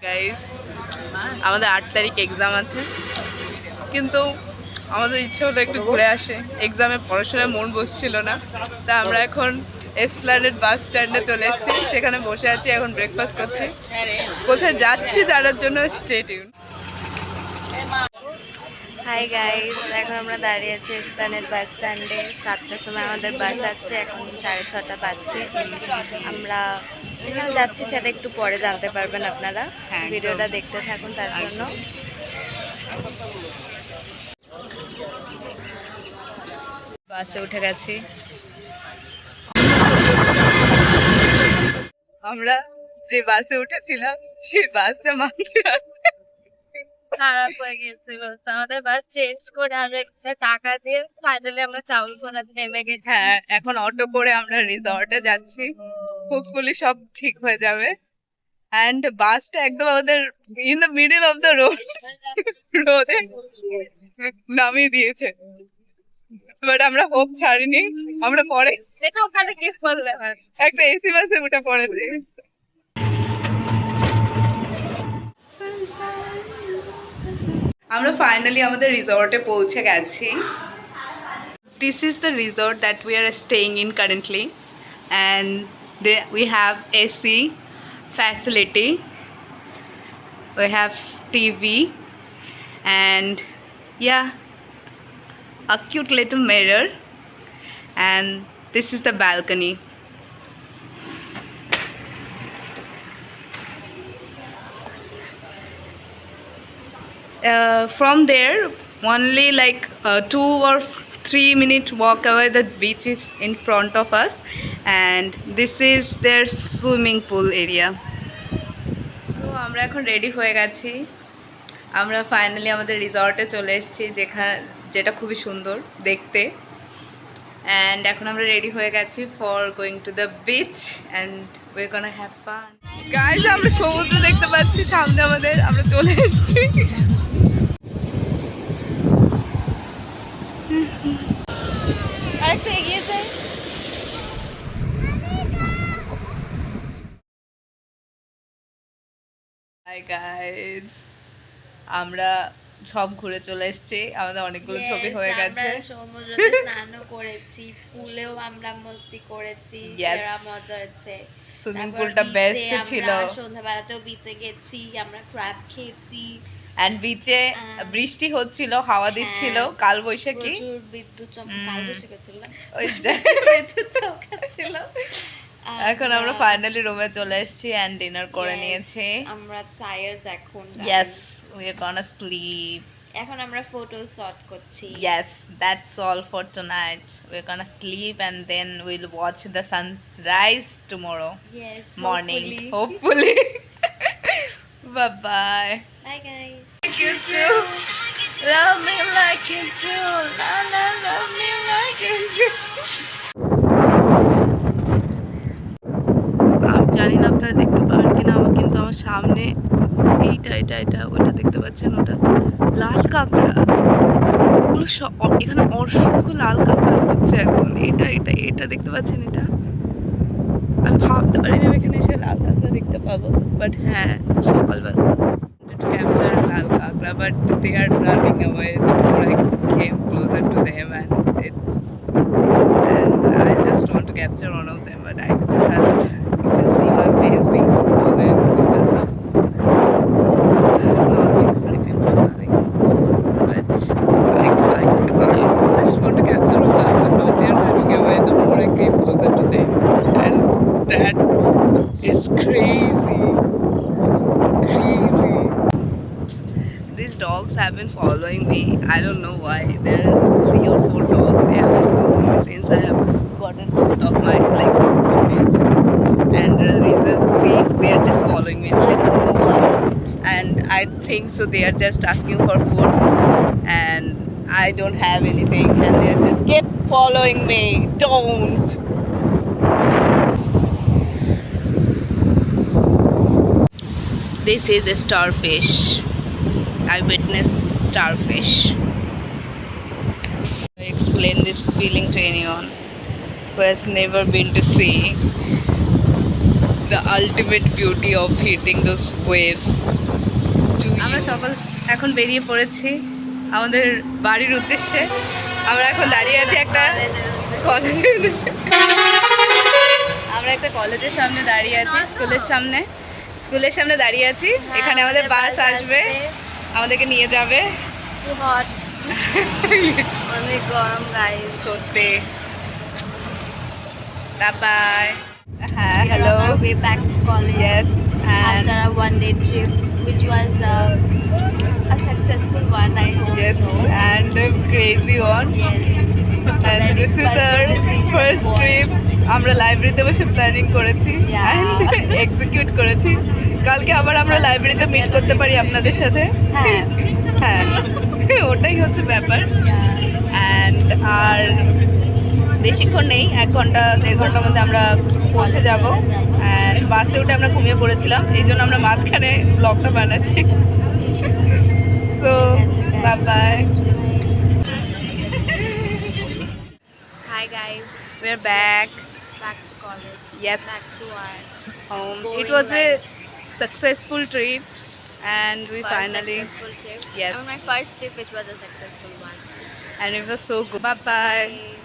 Guys, আমাদের 8 তারিখ exam আছে, কিন্তু আমাদের ইচ্ছে হলো একটু ঘুরে আসে। এক্সামে পড়াশোনায় মন বসছিল না, তা আমরা এখন এসপ্ল্যানেড বাস স্ট্যান্ডে চলে এসেছি। সেখানে বসে আছি, এখন ব্রেকফাস্ট করছি। কোথায় যাচ্ছি জানার জন্য স্টে টিউন। হাই গাইস, এখন আমরা দাঁড়িয়ে আছি এসপ্ল্যানেড বাস স্ট্যান্ডে। 7টার সময় আমাদের বাস আছে, এখন 6:30 বাজছে। আমরা যেখানে যাচ্ছি সেটা একটু পরে জানতে পারবেন আপনারা। ভিডিওটা দেখতে থাকুন তার জন্য। বাসে উঠে গেছি। আমরা যে বাসে উঠেছিলাম সেই বাসটা মাঝে খারাপ হয়ে গেছিল, তো আমাদের বাস চেঞ্জ করে আরো এক্সট্রা টাকা দিয়ে ফাইনালি আমরা চাউলসোনাতে নেমে গেছি। হ্যাঁ, এখন অটো করে আমরা রিসর্টে যাচ্ছি। হোপফুলি সব ঠিক হয়ে যাবে। অ্যান্ড বাসটা একদম আমাদের in the middle of the রোডে নামিয়ে দিয়েছে, বাট আমরা হোপ ছাড়িনি। আমরা পরে এটা ওখানে কি বললে হয়? একটা এসি বাসে উঠে পড়েছি। আমরা ফাইনালি আমাদের রিসর্টে পৌঁছে গেছি। This is the resort that we are staying in currently, and we have AC facility, we have TV, and yeah, a cute little mirror, and this is the balcony. From there, only like 2 or 3 minute walk away, the beach is in front of us, and this is their swimming pool area. তো আমরা এখন ready হয়ে গেছি। আমরা finally আমাদের রিসর্টে চলে এসেছি, যেটা খুবই সুন্দর দেখতে। অ্যান্ড এখন আমরা রেডি হয়ে গেছি for going to the beach, and we are gonna have fun. Guys, আমরা সমুদ্র দেখতে পাচ্ছি সামনে আমাদের, আমরা চলে এসেছি। আরেকটু এগিয়ে যাই। হাই গাইস, আমরা সব ঘুরে চলে এসেছি। আমাদের অনেকগুলো ছবি হয়ে গেছে। আমরা সমুদ্রে স্নানও করেছি, পুলেও আমরা মস্তি করেছি, সেরা মজা হয়েছে। সুইমিং পুলটা বেস্ট ছিল। সন্ধ্যাবেলাতেও বিচে গেছি, আমরা ক্র্যাব খেয়েছি। এন্ড বিচে বৃষ্টি হচ্ছিল, হাওয়া দিচ্ছিল, কাল বৈশাখী, প্রচুর বিদ্যুৎ চমক, কাল বৈশাখী ছিল, ওই বিদ্যুৎ চমকাচ্ছিল। এখন আমরা ফাইনালি রুমে চলে এসেছি এন্ড ডিনার করে নিয়েছি। আমরা টায়ার্ড এখন। Yes, we are gonna sleep. এখন আমরা ফটো শট করছি। Yes, that's all for tonight. We're gonna sleep and then we'll watch the sunrise tomorrow. Yes, morning, hopefully. Bye bye. Bye guys. Like you too. Love me like you too. La la, love me like you too. আমি জানি না আপনারা দেখতে পাবেন কিনা, কিন্তু আমার সামনে এটা ওটা দেখতে পাচ্ছেন, ওটা লাল কাঁকড়া। ওগুলো এখানে অসংখ্য লাল কাঁকড়া হচ্ছে এখন। এটা দেখতে পাচ্ছেন, এটা আমি ভাবতে পারিনি এখানে এসে লাল কাঁকড়া দেখতে পাবো, বাট হ্যাঁ, সকালবেলা ক্যাপচার লাল কাঁকড়া, but they are running away the more I came closer to them, and I just want to capture one of them, but I can't. You can see my face being swollen because of not being sleeping properly. But I just want to capture a lot, but they're running away the more I came closer to them, and that is crazy. These dogs have been following me. I don't know why. There are 3 or 4 dogs. They have been following me since I have gotten out of my cottage. And the reasons, see, they are just following me. I don't know why. And I think so they are just asking for food, and I don't have anything, and they just keep following me. Don't. This is a starfish. I witnessed starfish. I explain this feeling to anyone who has never been to sea. the ultimate beauty of hitting those waves to আমরা সকল এখন বেরিয়ে পড়েছি আমাদের বাড়ির উদ্দেশ্যে। আমরা এখন দাঁড়িয়ে আছি একটা কলেজের উদ্দেশ্যে। আমরা একটা কলেজের সামনে দাঁড়িয়ে আছি, স্কুলের সামনে দাঁড়িয়ে আছি। এখানে আমাদের বাস আসবে, আমাদেরকে নিয়ে যাবে। Too hot. অনেক গরম গাইস। সত্যি। বাই। হ্যাঁ, hello. On our way back to college. Yes, and After a one-day trip, which was a successful one, I hope yes, so. and a crazy one. Yes. And Very this is impulsive our decision first for- trip. আমরা লাইব্রেরিতে বসে planning করেছি Yeah. and execute করেছি। কালকে আবার আমরা লাইব্রেরিতে meet করতে পারি আপনাদের সাথে। হ্যাঁ। হ্যাঁ, ওটাই হচ্ছে ব্যাপার। অ্যান্ড আর বেশিক্ষণ নেই, 1 ঘন্টা 1.5 ঘন্টার মধ্যে আমরা পৌঁছে যাব। অ্যান্ড বাসে উঠে আমরা ঘুমিয়ে পড়েছিলাম, এই জন্য আমরা মাঝখানে ব্লগটা বানাচ্ছি। So bye bye. Hi guys, We're back back to college. Yes. Back to our home. It Boring was a life. successful trip and we first finally successful trip. Yes. And my first trip, which was a successful one. and it was so good. Bye bye. Bye.